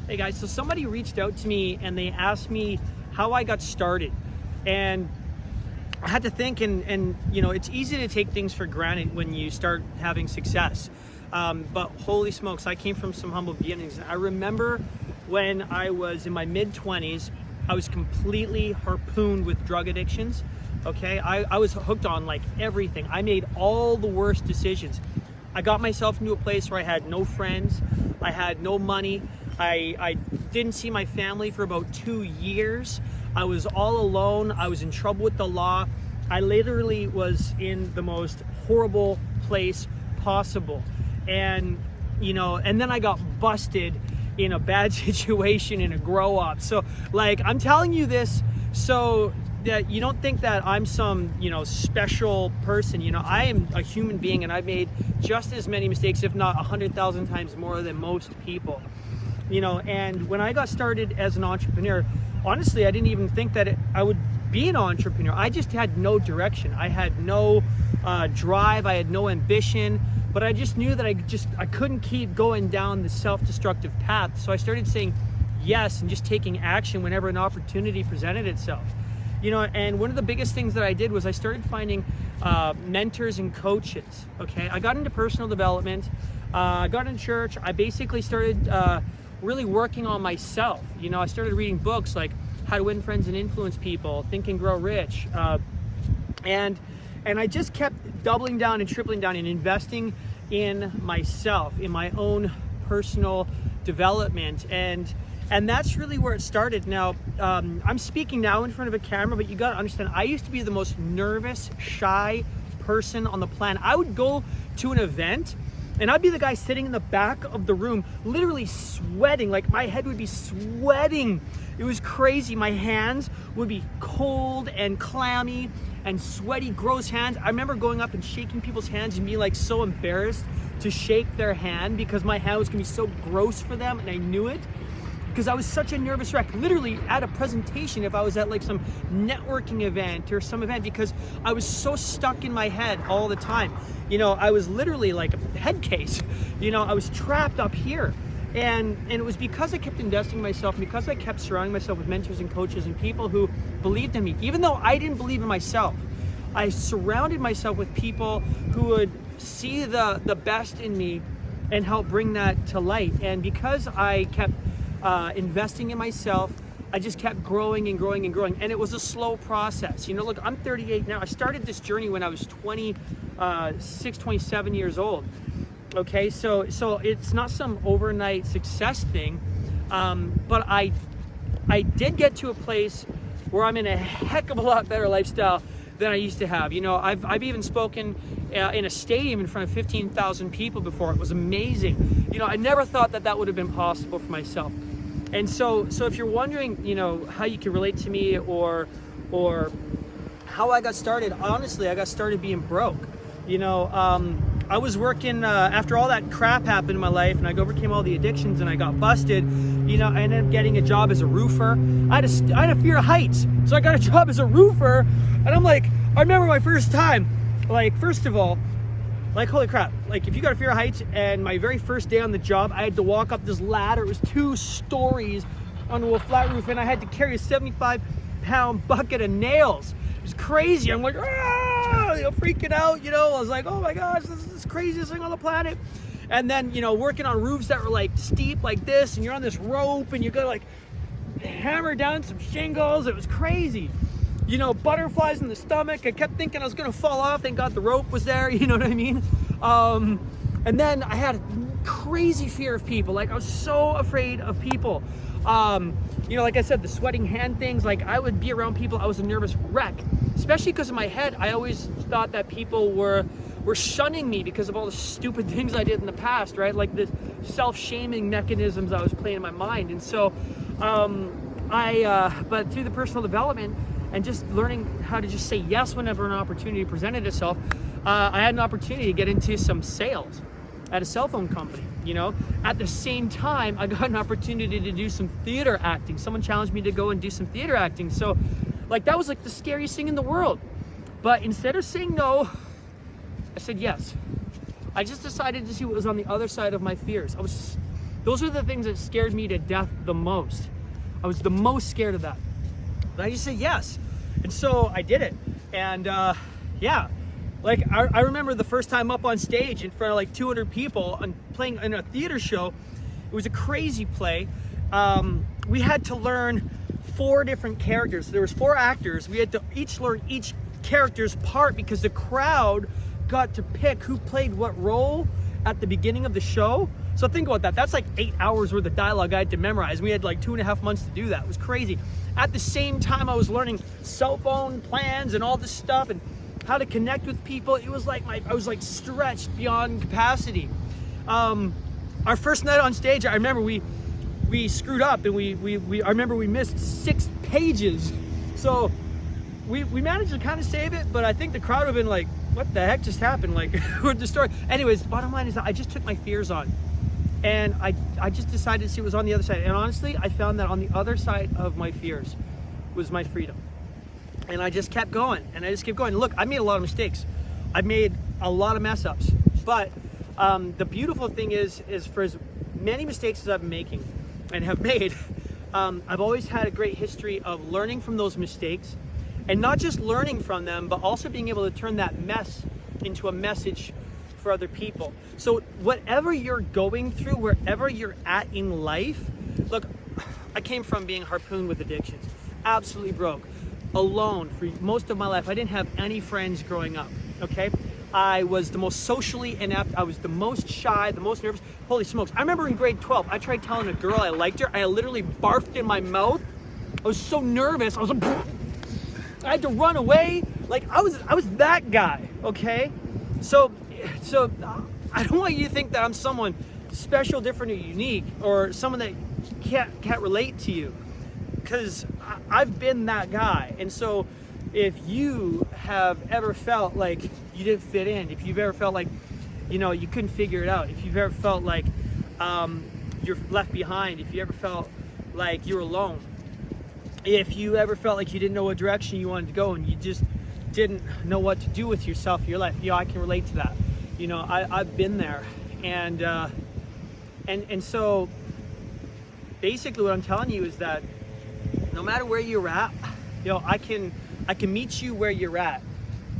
Hey guys, so somebody reached out to me and they asked me how I got started. And I had to think, and you know, it's easy to take things for granted when you start having success. But holy smokes, I came from some humble beginnings. I remember when I was in my mid-20s, I was completely harpooned with drug addictions. Okay, I was hooked on like everything. I made all the worst decisions. I got myself into a place where I had no friends, I had no money, I didn't see my family for about 2 years. I was all alone. I was in trouble with the law. I literally was in the most horrible place possible. And, you know, and then I got busted in a bad situation in a grow up. So like, I'm telling you this so that you don't think that I'm some, you know, special person. You know, I am a human being and I've made just as many mistakes, if not 100,000 times more than most people. You know, and when I got started as an entrepreneur, honestly, I didn't even think that I would be an entrepreneur. I just had no direction. I had no drive. I had no ambition, but I just knew that I couldn't keep going down the self-destructive path. So I started saying yes and just taking action whenever an opportunity presented itself. You know, and one of the biggest things that I did was I started finding mentors and coaches. Okay, I got into personal development. I got into church. I basically started really working on myself. You know, I started reading books like How to Win Friends and Influence People, Think and Grow Rich, and I just kept doubling down and tripling down and investing in myself, in my own personal development, and that's really where it started. Now, I'm speaking now in front of a camera, but you got to understand, I used to be the most nervous, shy person on the planet. I would go to an event and I'd be the guy sitting in the back of the room, literally sweating, like my head would be sweating. It was crazy. My hands would be cold and clammy and sweaty, gross hands. I remember going up and shaking people's hands and being like so embarrassed to shake their hand because my hand was gonna be so gross for them, and I knew it. Because I was such a nervous wreck, literally at a presentation, if I was at like some networking event or some event, because I was so stuck in my head all the time. You know, I was literally like a head case. You know, I was trapped up here. And it was because I kept investing in myself, and because I kept surrounding myself with mentors and coaches and people who believed in me. Even though I didn't believe in myself, I surrounded myself with people who would see the best in me and help bring that to light. And because I kept investing in myself, I just kept growing and growing and growing, and it was a slow process. You know, look, I'm 38 now. I started this journey when I was 26, 27 years old. Okay, so it's not some overnight success thing, but I did get to a place where I'm in a heck of a lot better lifestyle than I used to have. You know, I've even spoken in a stadium in front of 15,000 people before. It was amazing. You know, I never thought that would have been possible for myself. And so if you're wondering, you know, how you can relate to me or how I got started, honestly, I got started being broke. You know, I was working after all that crap happened in my life, and I overcame all the addictions, and I got busted. You know, I ended up getting a job as a roofer. I had a fear of heights, so I got a job as a roofer, and I'm like, I remember my first time. Like, first of all, like, holy crap, like, if you got a fear of heights, and my very first day on the job, I had to walk up this ladder. It was 2 stories onto a flat roof, and I had to carry a 75-pound bucket of nails. It was crazy. I'm like, ah, you know, freaking out, you know. I was like, oh my gosh, this is the craziest thing on the planet. And then, you know, working on roofs that were like steep like this, and you're on this rope, and you gotta like hammer down some shingles. It was crazy. You know, butterflies in the stomach. I kept thinking I was gonna fall off. Thank God the rope was there, you know what I mean? And then I had a crazy fear of people. Like, I was so afraid of people. You know, like I said, the sweating hand things, like I would be around people, I was a nervous wreck. Especially because in my head, I always thought that people were shunning me because of all the stupid things I did in the past, right? Like the self-shaming mechanisms I was playing in my mind. And so, but through the personal development, and just learning how to just say yes whenever an opportunity presented itself, I had an opportunity to get into some sales at a cell phone company. You know, at the same time, I got an opportunity to do some theater acting. Someone challenged me to go and do some theater acting. So, like, that was like the scariest thing in the world. But instead of saying no, I said yes. I just decided to see what was on the other side of my fears. Those are the things that scared me to death the most. I was the most scared of that. But I just said yes. And so I did it. And yeah, like I remember the first time up on stage in front of like 200 people and playing in a theater show. It was a crazy play. We had to learn 4 different characters. There was 4 actors. We had to each learn each character's part because the crowd got to pick who played what role at the beginning of the show. So think about that. That's like 8 hours worth of dialogue I had to memorize. We had like 2.5 months to do that. It was crazy. At the same time, I was learning cell phone plans and all this stuff and how to connect with people. It was like I was like stretched beyond capacity. Our first night on stage, I remember we screwed up and I remember we missed 6 pages. So we managed to kind of save it, but I think the crowd would have been like, what the heck just happened? Like, we're destroyed. Anyways, bottom line is that I just took my fears on. And I just decided to see what was on the other side. And honestly, I found that on the other side of my fears was my freedom. And I just kept going, and I just kept going. Look, I made a lot of mistakes. I made a lot of mess ups. But the beautiful thing is for as many mistakes as I'm making and have made, I've always had a great history of learning from those mistakes, and not just learning from them, but also being able to turn that mess into a message for other people. So whatever you're going through, wherever you're at in life, look, I came from being harpooned with addictions, absolutely broke, alone for most of my life. I didn't have any friends growing up, okay? I was the most socially inept. I was the most shy, the most nervous. Holy smokes. I remember in grade 12, I tried telling a girl I liked her. I literally barfed in my mouth. I was so nervous. I was like, I had to run away. Like I was that guy, okay? So I don't want you to think that I'm someone special, different, or unique, or someone that can't relate to you, because I've been that guy. And so if you have ever felt like you didn't fit in, if you've ever felt like, you know, you couldn't figure it out, if you've ever felt like you're left behind, if you ever felt like you're alone, if you ever felt like you didn't know what direction you wanted to go and you just didn't know what to do with yourself, your life, I can relate to that. You know, I've been there, and so basically what I'm telling you is that no matter where you're at, I can meet you where you're at,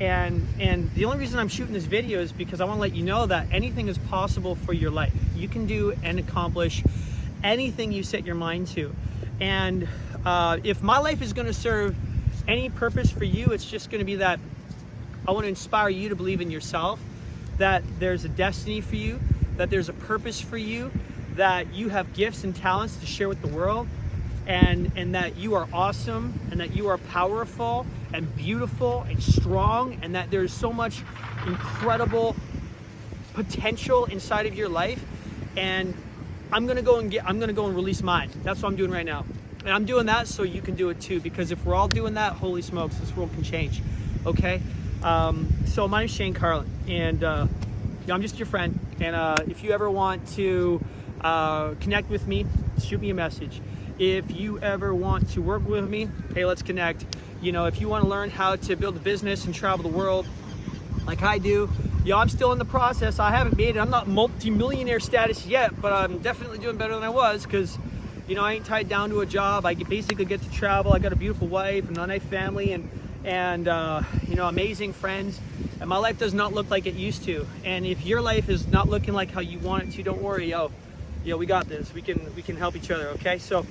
and the only reason I'm shooting this video is because I want to let you know that anything is possible for your life. You can do and accomplish anything you set your mind to, and if my life is going to serve any purpose for you, it's just going to be that I want to inspire you to believe in yourself, that there's a destiny for you, that there's a purpose for you, that you have gifts and talents to share with the world, and that you are awesome, and that you are powerful and beautiful and strong, and that there's so much incredible potential inside of your life. And I'm gonna go and release mine. That's what I'm doing right now. And I'm doing that so you can do it too, because if we're all doing that, holy smokes, this world can change, okay? So my name's Shane Carlin, and I'm just your friend. And if you ever want to connect with me, shoot me a message. If you ever want to work with me, hey, let's connect. You know, if you want to learn how to build a business and travel the world like I do, I'm still in the process. I haven't made it. I'm not multi-millionaire status yet, but I'm definitely doing better than I was, because I ain't tied down to a job. I basically get to travel. I got a beautiful wife and a nice family, and amazing friends, and my life does not look like it used to. And if your life is not looking like how you want it to, don't worry, we got this. We can help each other, okay? So